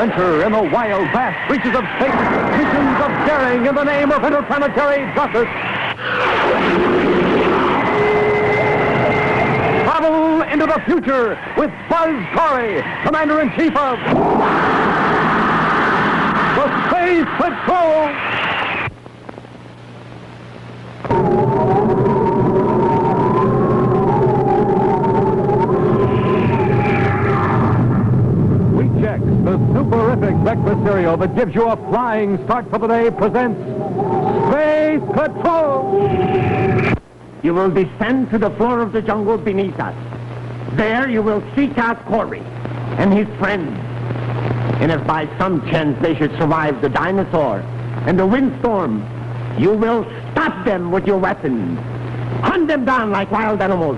adventure in the wild, vast reaches of space. Missions of daring in the name of interplanetary justice. Travel into the future with Buzz Corry, Commander-in-Chief of the Space Patrol. The superific breakfast cereal that gives you a flying start for the day presents Space Patrol. You will descend to the floor of the jungle beneath us. There you will seek out Corry and his friends. And if by some chance they should survive the dinosaur and the windstorm, you will stop them with your weapons. Hunt them down like wild animals.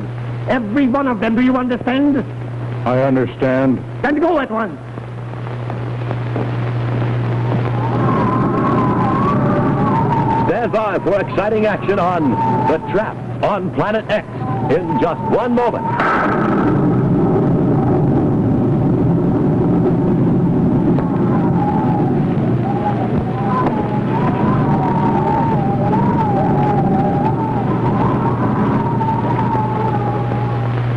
Every one of them, do you understand? I understand. Then go at once. Stand by for exciting action on The Trap on Planet X in just one moment.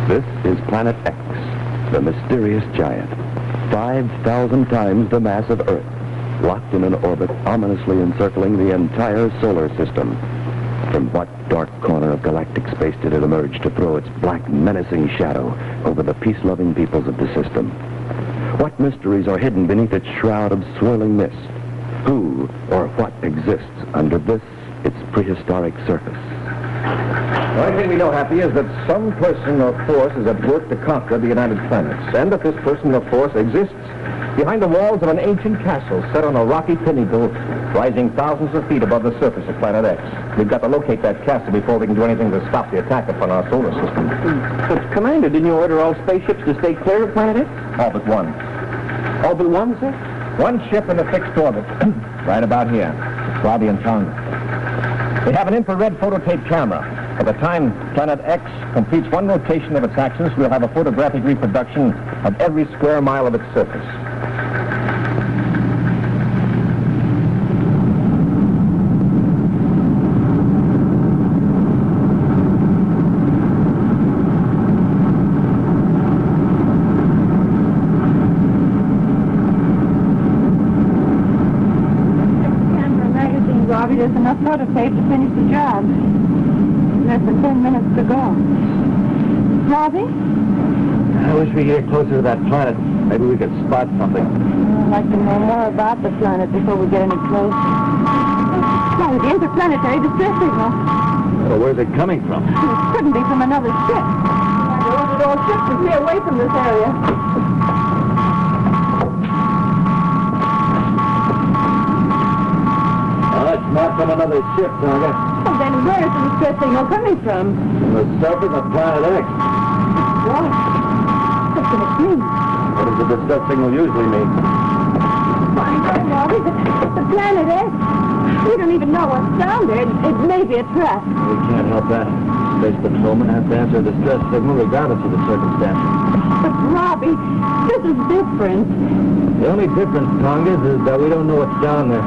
This is Planet X, the mysterious giant, 5,000 times the mass of Earth, locked in an orbit ominously encircling the entire solar system. From what dark corner of galactic space did it emerge to throw its black, menacing shadow over the peace-loving peoples of the system? What mysteries are hidden beneath its shroud of swirling mist? Who or what exists under this, its prehistoric surface? The only thing we know, Happy, is that some person or force is at work to conquer the United Planets, and that this person or force exists behind the walls of an ancient castle set on a rocky pinnacle rising thousands of feet above the surface of Planet X. We've got to locate that castle before we can do anything to stop the attack upon our solar system. But, Commander, didn't you order all spaceships to stay clear of Planet X? All but one. All but one, sir? One ship in a fixed orbit, right about here. Robbie and Tonga. They have an infrared phototape camera. By the time Planet X completes one rotation of its axis, we'll have a photographic reproduction of every square mile of its surface. Robbie, there's enough phototape to finish the job. Less than 10 minutes to go. Robbie? I wish we could get closer to that planet. Maybe we could spot something. I'd like to know more about the planet before we get any closer. Why, the interplanetary distress signal. Well, where's it coming from? It couldn't be from another ship. They ordered all ships to stay away from this area. Not from another ship, Tonga. Well, then where is the distress signal coming from? From the surface of Planet X. What? What can it mean? What does the distress signal usually mean? Robbie, the Planet X. We don't even know what's down there. It may be a trap. We can't help that. Space Patrolmen have to answer a distress signal regardless of the circumstances. But, Robbie, this is different. The only difference, Tonga, is that we don't know what's down there.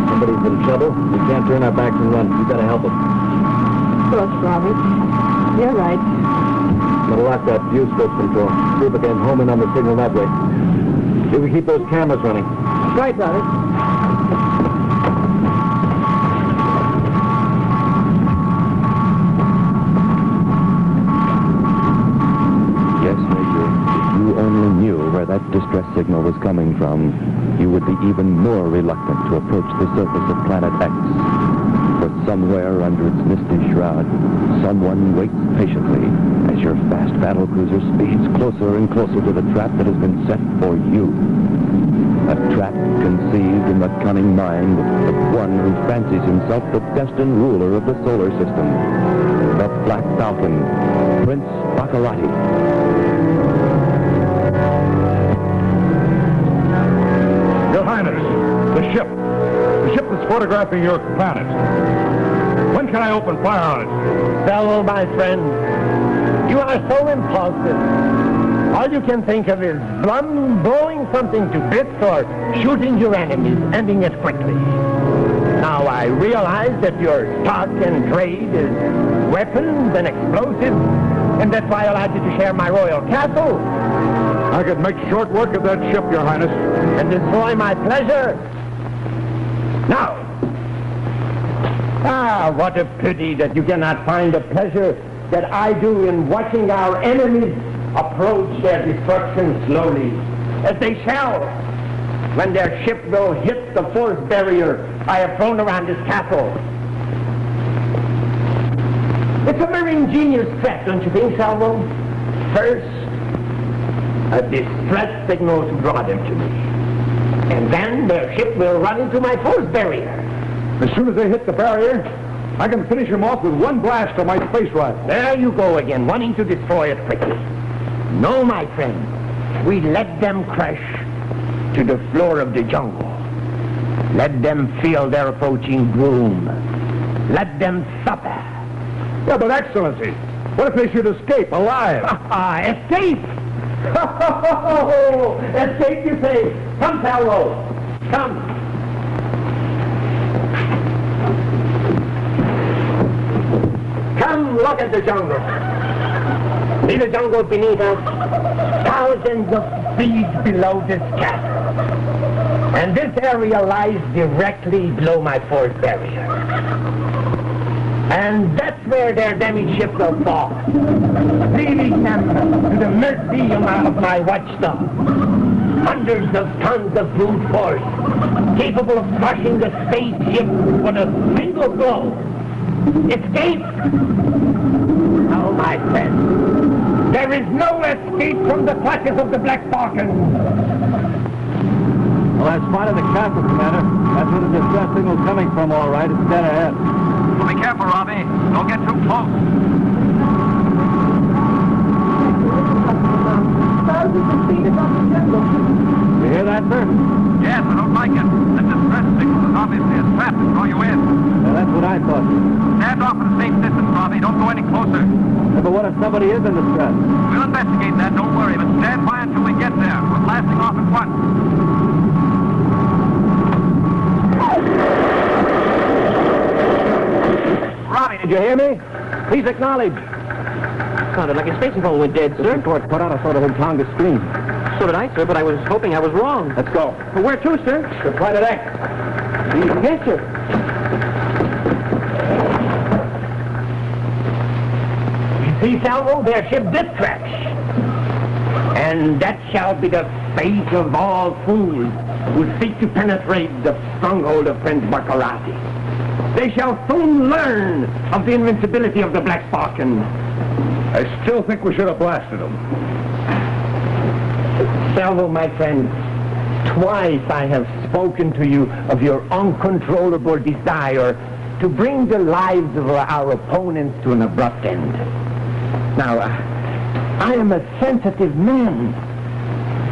Somebody's in trouble. We can't turn our backs and run. We've got to help them. Of course, Robbie. You're right. I'm going to lock that view scope control. See if we can home in on the signal that way. See if we keep those cameras running. Right, Robbie. Yes, Major, if you only knew where that distress signal was coming from, you would be even more reluctant to approach the surface of Planet X. For somewhere under its misty shroud, someone waits patiently as your fast battle cruiser speeds closer and closer to the trap that has been set for you. A trap conceived in the cunning mind of one who fancies himself the destined ruler of the solar system. The Black Falcon, Prince Baccarratti. Your Highness, the ship that's photographing your planet. When can I open fire on it? Fellow, my friend, you are so impulsive. All you can think of is blowing something to bits or shooting your enemies, ending it quickly. Now, I realize that your stock and trade is weapons and explosives, and that's why I allowed you to share my royal castle. I could make short work of that ship, Your Highness. And destroy my pleasure. Now, what a pity that you cannot find the pleasure that I do in watching our enemies approach their destruction slowly, as they shall, when their ship will hit the force barrier I have thrown around this castle. It's a very ingenious threat, don't you think, Salvo? First, a distress signal to draw them to me. And then their ship will run into my force barrier. As soon as they hit the barrier, I can finish them off with one blast of my space rifle. There you go again, wanting to destroy it quickly. No, my friend. We let them crash to the floor of the jungle. Let them feel their approaching doom. Let them suffer. Yeah, but Excellency, what if they should escape alive? Escape! Escape, you say? Come, Salvo. Come. Come, look at the jungle. See the jungle beneath us? Thousands of feet below this castle. And this area lies directly below my force barrier. And that's where their damaged ship will fall, leaving them to the mercy of my watchdog. Hundreds of tons of brute force, capable of crushing the spaceship with a single blow. Escape? No, my friend. There is no escape from the clutches of the Black Falcon. Well, I spotted the castle, Commander. That's where the distress signal's coming from, all right. It's dead ahead. Well, be careful, Robbie. Don't get too close. Thousands of feet above the jungle. You hear that, sir? Yes, I don't like it. The distress signal is obviously a trap to draw you in. Yeah, that's what I thought. Stand off at a safe distance, Robbie. Don't go any closer. Yeah, but what if somebody is in distress? We'll investigate that, don't worry, but stand by until we get there. We're blasting off at once. Robbie, did you hear me? Please acknowledge. Sounded like a station phone went dead, sir. Before it put out, I saw the whole Tonga screen. So did I, sir, but I was hoping I was wrong. Let's go. Well, where to, sir? To Planet X. Yes, sir. You see, Salvo, their ship did crash. And that shall be the fate of all fools who seek to penetrate the stronghold of Prince Baccarratti. They shall soon learn of the invincibility of the Black Falcon. I still think we should have blasted them. Salvo, my friend, twice I have spoken to you of your uncontrollable desire to bring the lives of our opponents to an abrupt end. Now, I am a sensitive man.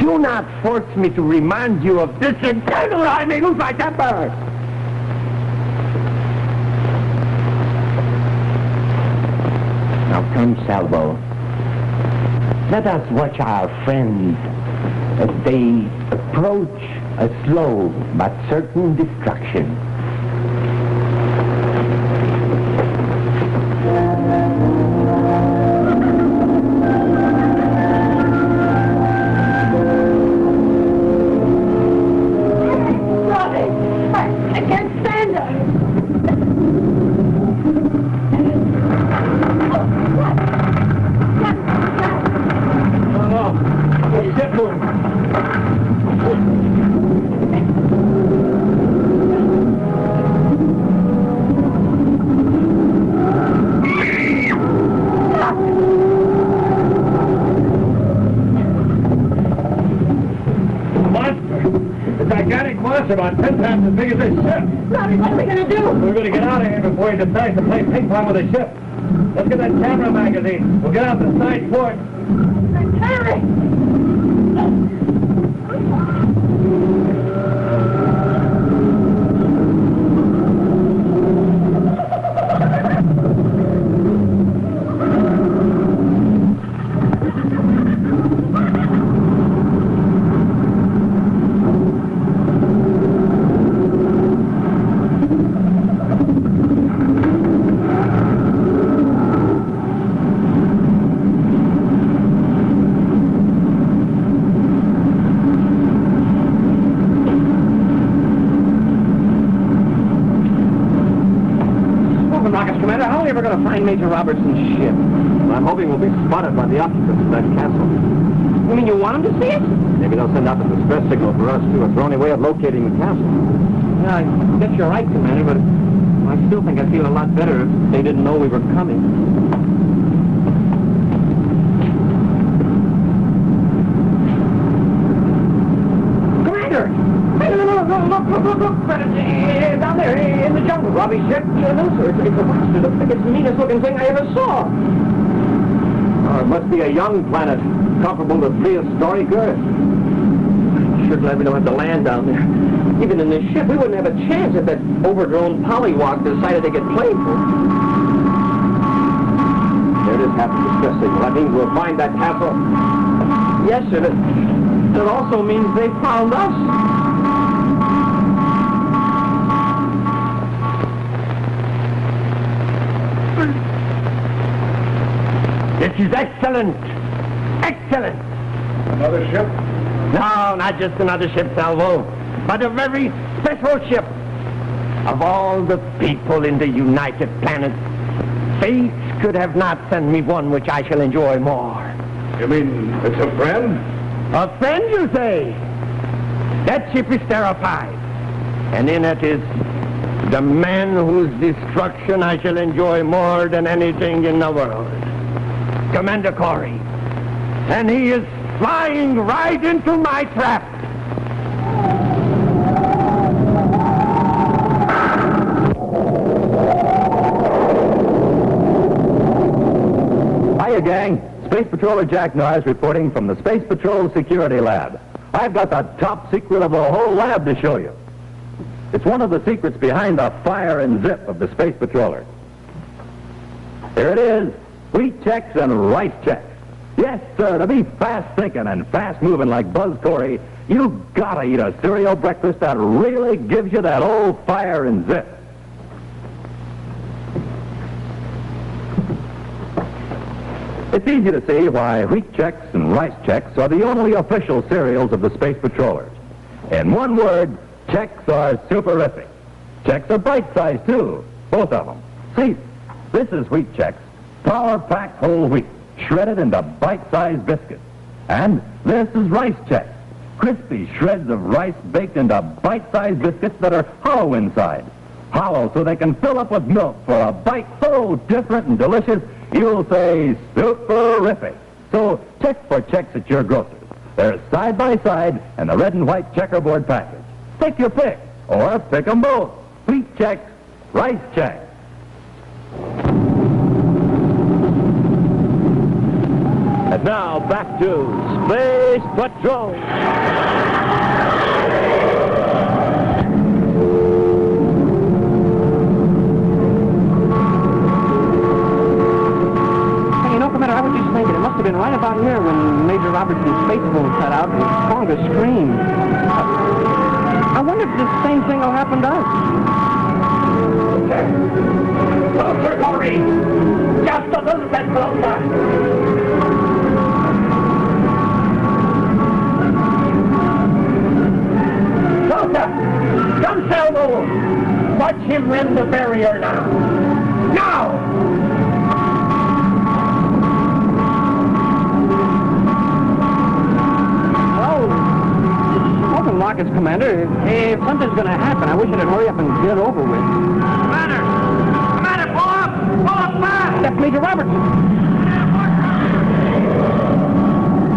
Do not force me to remind you of this eternal I may lose my temper. Now come, Salvo. Let us watch our friends as they approach a slow but certain destruction. Robbie, I can't stand her. About 10 times as big as this ship. Robbie, what are we going to do? We're going to get out of here before he decides to play ping pong with the ship. Let's get that camera magazine. We'll get out the side port. Hurry! Commander, how are we ever going to find Major Robertson's ship? I'm hoping we'll be spotted by the occupants of that castle. You mean you want him to see it? Maybe they'll send out the distress signal for us, too. It's the only way of locating the castle. Yeah, I guess you're right, Commander, but I still think I'd feel a lot better if they didn't know we were coming. Commander! Hey, no, look. Down there in the jungle, Robbie's ship. No, sir, it's a monster, the biggest, meanest looking thing I ever saw. Oh, it must be a young planet, comparable to prehistoric Earth. Sure glad we don't have to land down there. Even in this ship, we wouldn't have a chance if that overgrown pollywog decided to get playful. There it is, half the distress signal. That means we'll find that castle. Yes, sir. It also means they found us. This is excellent. Excellent. Another ship? No, not just another ship, Salvo, but a very special ship. Of all the people in the United Planets, fate could have not sent me one which I shall enjoy more. You mean it's a friend? A friend, you say? That ship is terrified. And in it is the man whose destruction I shall enjoy more than anything in the world. Commander Corry. And he is flying right into my trap. Hiya, gang. Space Patroller Jack Norris reporting from the Space Patrol Security Lab. I've got the top secret of the whole lab to show you. It's one of the secrets behind the fire and zip of the Space Patroller. Here it is. Wheat checks and rice checks. Yes, sir, to be fast-thinking and fast-moving like Buzz Corry, you gotta eat a cereal breakfast that really gives you that old fire and zip. It's easy to see why wheat checks and rice checks are the only official cereals of the Space Patrollers. In one word, checks are superific. Checks are bite-sized, too, both of them. See, this is wheat checks, power-packed whole wheat, shredded into bite-sized biscuits. And this is rice checks, crispy shreds of rice baked into bite-sized biscuits that are hollow inside. Hollow so they can fill up with milk for a bite so different and delicious, you'll say superific. So check for checks at your grocer's. They're side by side in the red and white checkerboard package. Take your pick, or pick them both. Wheat checks, rice checks. And now back to Space Patrol. Hey, you know, Commander, I was just thinking, it must have been right about here when Major Robertson's space balloon cut out and Tonga screamed. I wonder if the same thing will happen to us. Closer, Corry! Just a little bit closer! Come, Salvo! Watch him rend the barrier now! Now! Well, smoking rockets, Commander. If something's going to happen, I wish it'd hurry up and get over with. Commander! Commander, pull up! Pull up fast! That's Major Robertson.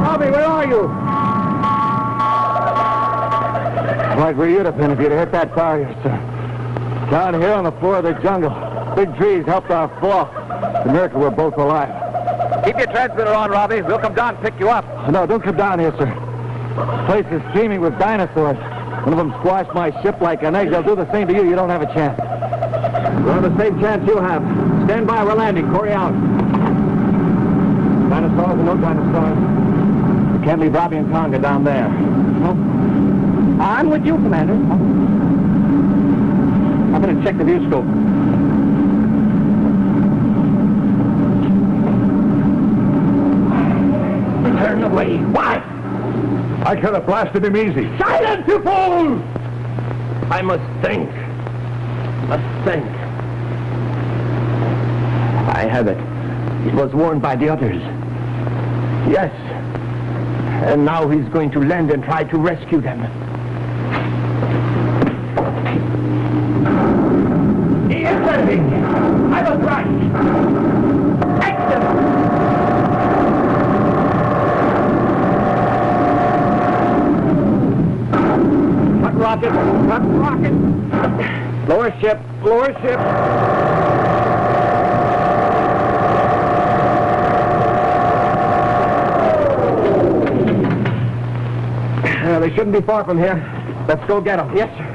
Robbie, where are you? Right where you'd have been if you'd have hit that barrier, sir. Down here on the floor of the jungle. Big trees helped our fall. It's a miracle we're both alive. Keep your transmitter on, Robbie. We'll come down and pick you up. No, don't come down here, sir. The place is teeming with dinosaurs. One of them squashed my ship like an egg. They'll do the same to you. You don't have a chance. We'll have the same chance you have. Stand by. We're landing. Corry out. Dinosaurs or no dinosaurs? We can't leave Robbie and Tonga down there. No. I'm with you, Commander. I'm going to check the view scope. Turn away! Why? I could have blasted him easy. Silence, you fools! I must think. Must think. have it. It was worn by the others. Yes. And now he's going to land and try to rescue them. He is landing. I was right. Excellent. Front rocket. Front rocket. Lower ship. Lower ship. They shouldn't be far from here. Let's go get them. Yes, sir.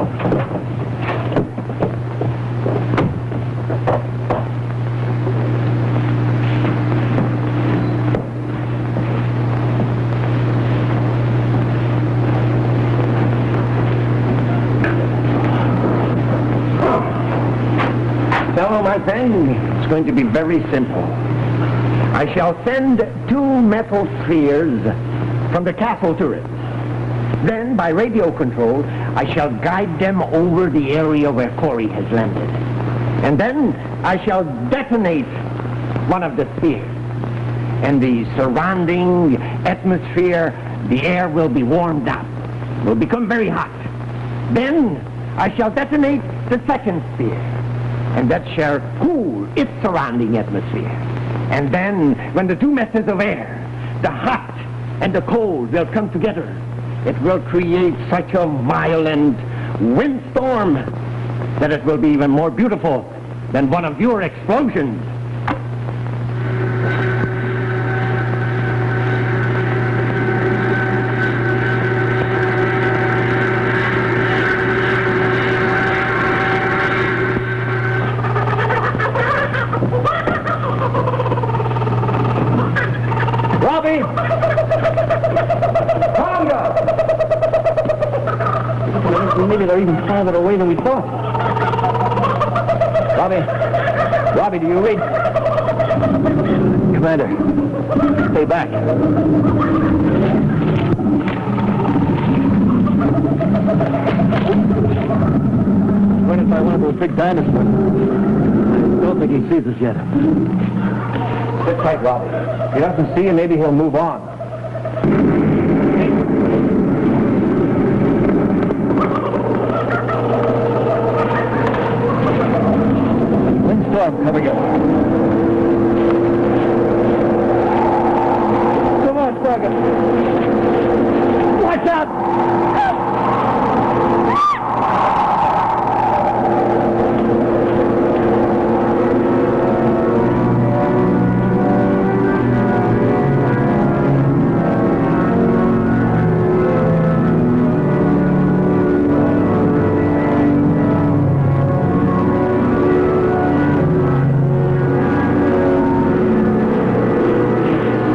So, my friend, it's going to be very simple. I shall send 2 metal spheres from the castle turret. Then, by radio control, I shall guide them over the area where Corry has landed. And then I shall detonate one of the spheres. And the surrounding atmosphere, the air will be warmed up, will become very hot. Then I shall detonate the second sphere. And that shall cool its surrounding atmosphere. And then, when the 2 masses of air, the hot and the cold, will come together, it will create such a violent windstorm that it will be even more beautiful than one of your explosions. Robbie! Tonga! Maybe they're even farther away than we thought. Robbie, do you read? Commander, stay back. Running by one of those big dinosaurs. I don't think he sees us yet. Sit tight, Robbie. If he doesn't see you, maybe he'll move on. Coming up. Come on, Tonga. Watch out!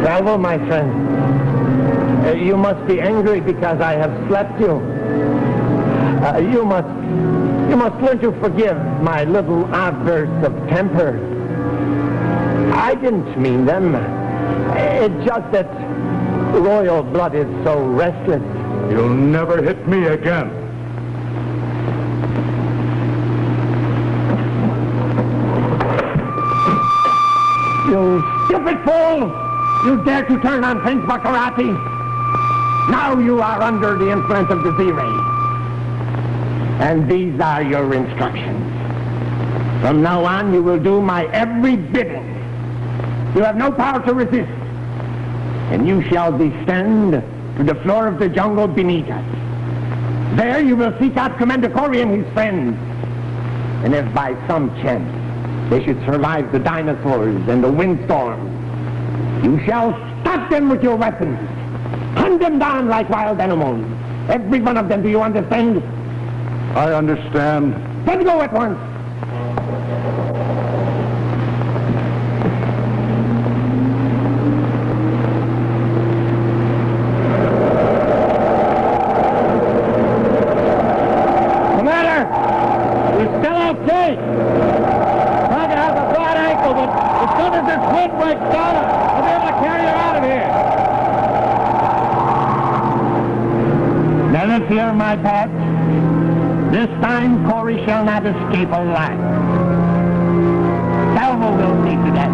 Bravo, my friend. You must be angry because I have slept you. You must learn to forgive my little outbursts of temper. I didn't mean them. It's just that royal blood is so restless. You'll never hit me again. You stupid fool! You dare to turn on Prince Baccarratti? Now you are under the influence of the Z-ray. And these are your instructions. From now on, you will do my every bidding. You have no power to resist. And you shall descend to the floor of the jungle beneath us. There you will seek out Commander Corry and his friends. And if by some chance they should survive the dinosaurs and the windstorm, you shall stop them with your weapons. Hunt them down like wild animals. Every one of them, do you understand? I understand. Then go at once. Commander! We're still okay. Tonga has a bad ankle, but as soon as this wind breaks down, we'll be able to carry her out of here. Never fear, my pet. This time, Corry shall not escape alive. Salvo will see to that.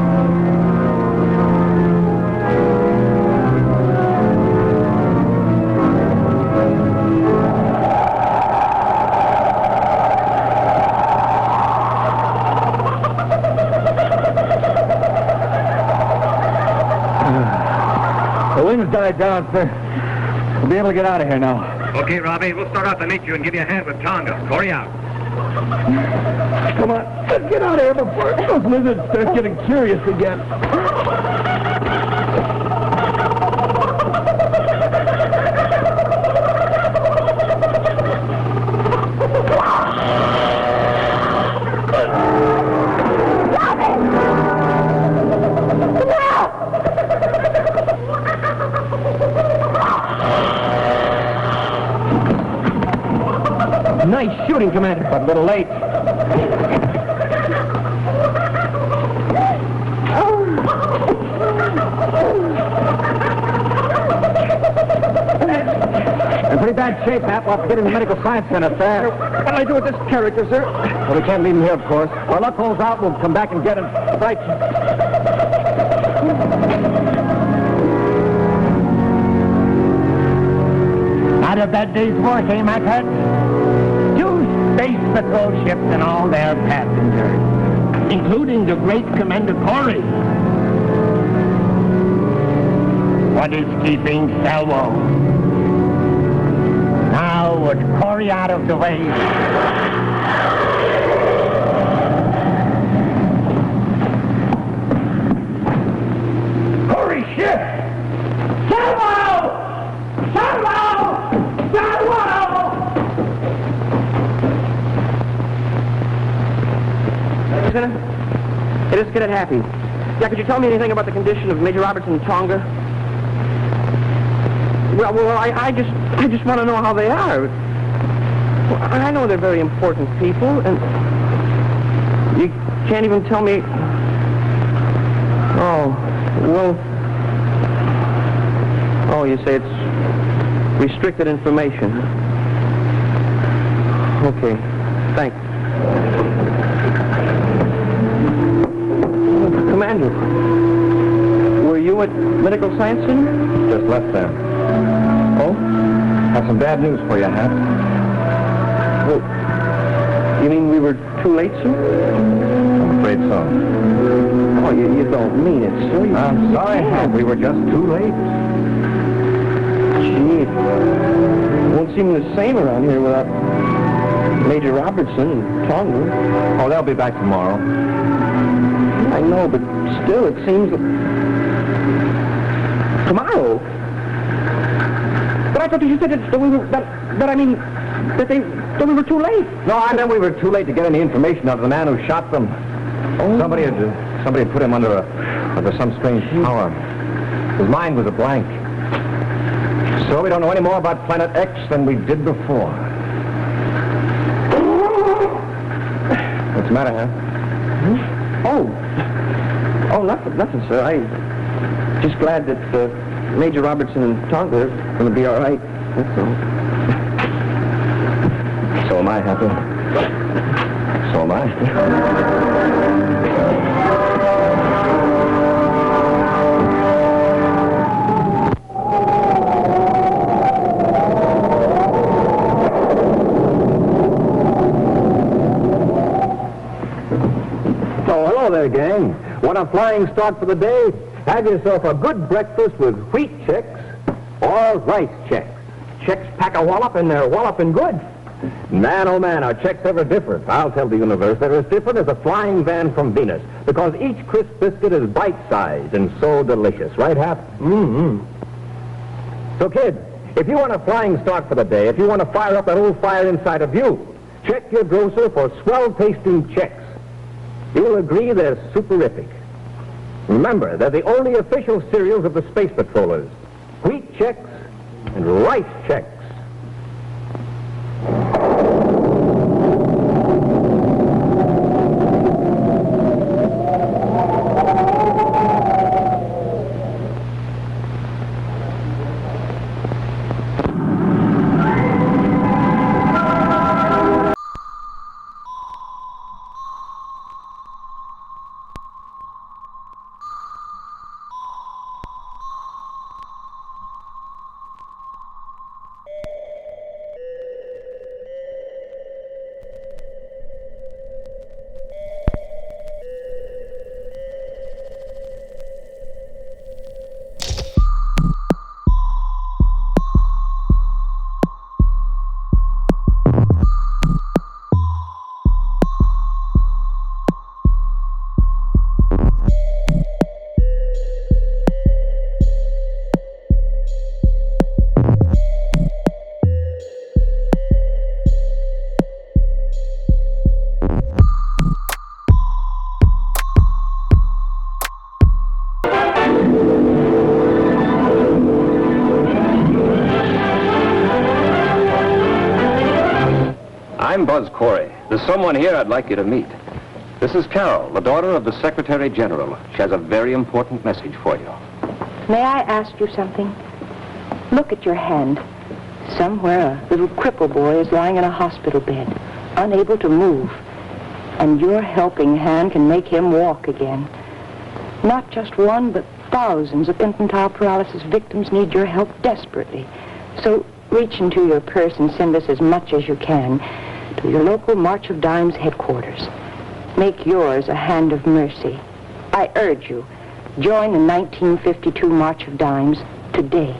The wind's died down, sir. We'll be able to get out of here now. Okay, Robbie, we'll start out to meet you and give you a hand with Tonga. Corry out. Come on, let's get out of here before those lizards start getting curious again. Nice shooting, Commander. But a little late. In pretty bad shape, Hap. We'll have to get in the medical science center fast. What'll I do with this character, sir? Well, we can't leave him here, of course. If our luck holds out, we'll come back and get him. Right. Not a bad day's work, eh, my pet? 2 space patrol ships and all their passengers, including the great Commander Corry. What is keeping Salvo? Now, with Corry out of the way, Corry ship! Salvo! Salvo! Salvo! Lieutenant? It is Cadet Happy. Yeah, could you tell me anything about the condition of Major Robertson and Tonga? Well, I just want to know how they are. Well, I know they're very important people, and you can't even tell me... Oh, well... Oh, you say it's restricted information. Okay, thanks. Commander, were you at Medical Science Center? Just left there. Oh? Have some bad news for you, Hap. Well, you mean we were too late, sir? I'm afraid so. Oh, you don't mean it, sir. I'm sorry, Hap. We were just too late. Gee, it won't seem the same around here without Major Robertson and Tonga. Oh, they'll be back tomorrow. I know, but still, it seems... Tomorrow? But I thought you said that we were... that we were too late. No, I meant we were too late to get any information out of the man who shot them. Oh. Somebody had put him under some strange power. His mind was a blank. So we don't know any more about Planet X than we did before. What's the matter, huh? Oh, nothing, sir. I'm just glad that Major Robertson and Tonga are going to be all right. That's all. So am I, Happy. So am I. Hello there, gang. Want a flying start for the day? Have yourself a good breakfast with wheat checks or rice checks. Checks pack a wallop and they're walloping good. Man, oh man, are checks ever different? I'll tell the universe they're as different as a flying van from Venus, because each crisp biscuit is bite-sized and so delicious. Right, Hap? Mm-hmm. So, kids, if you want a flying start for the day, if you want to fire up that old fire inside of you, check your grocer for swell-tasting checks. You'll agree they're superific. Remember, they're the only official cereals of the Space Patrollers. Wheat checks and rice checks. Corry. There's someone here I'd like you to meet. This is Carol, the daughter of the Secretary General. She has a very important message for you. May I ask you something? Look at your hand. Somewhere a little cripple boy is lying in a hospital bed, unable to move. And your helping hand can make him walk again. Not just one, but thousands of infantile paralysis victims need your help desperately. So reach into your purse and send us as much as you can to your local March of Dimes headquarters. Make yours a hand of mercy. I urge you, join the 1952 March of Dimes today.